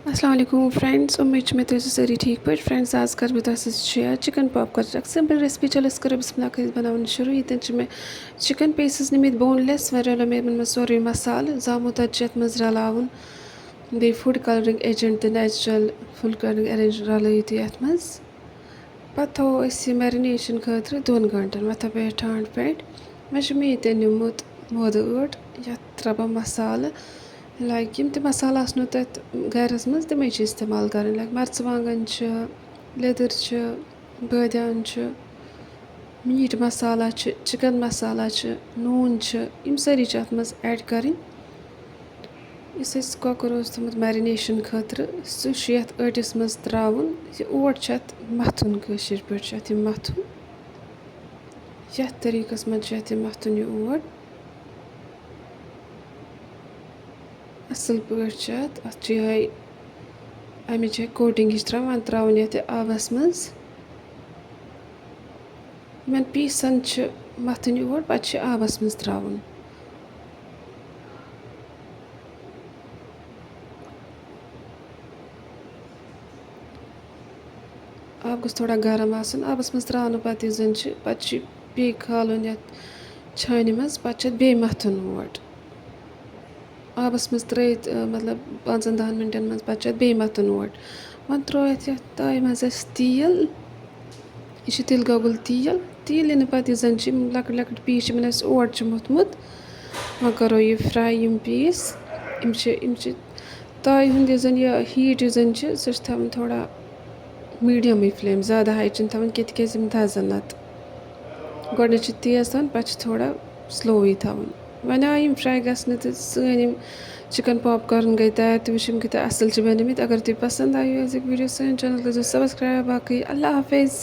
अस्सलाम वालेकुम फ्रेंड्स, उम्मीद में तो सारी ठीक पे फ्रेंड्स आज कर भी share chicken popcorn simple recipe चलो करो बिस्मिल्लाह बनावन शुरू ये में चिकन पीसेस निमित बोनलेस वे रलो मे सोरे मसाल जामो तत मज रलावन बे फूड कलरिंग एजेंट तो नेचुरल फूड कलरिंग एरेंज रलित ये मज पे थो मैरिनेशन खतर 2 घंटन मे थो पे ठंड पे मे ये निमुत मोद ये त्रा मसाल लाइक यम मसाला आसनो तथ गरस मज तमें इस्तेमाल कर लाइक मरचवांगन लेदर बादान मीट मसाला चिकन मसाला नून यम सारी अत मज ऐड कर कॉकर थोमुत मैरिनेशन खतर सह अटिस मज त्रावन ओट मथुन कशर पे मथुन ये तरीकस मज मथुन यह ओट असल पे यह अमिच कोटिंग हिच त्रावन ये आबस मज यमन पीसन मथुन यह पे आबस मज त्रावन आब गोस थोड़ा गरम आसन आबस मज त्रावन पे जन पे बे खालन ये छान मज पे बे मथुन ओट आबस मज त्रत मतलब 5-10 मिनटन मज पे बे मथुन ओट वन त्रोत ये ताय मज तेल यह तिल गोबुल तेल इन पे जन लकट लकट पीस ओट मोथमुत वन करो ये फ्राई यम पीस यम ताय हुंद जन यह हीट जन सह थवन थोड़ा मीडियम फ्लेम ज़्यादा हाई थवन क्या दजन नत गोड तेज थवन पे थोड़ा स्लो थवन वन आय फ्राई गसने तो सन चिकन पॉपकॉर्न गई तैयार तो वुम कत असल बनिमित अगर तुम पसंद आयो अजुक वीडियो सन चैनल करो सब्सक्राइब बाकी अल्लाह हाफिज़।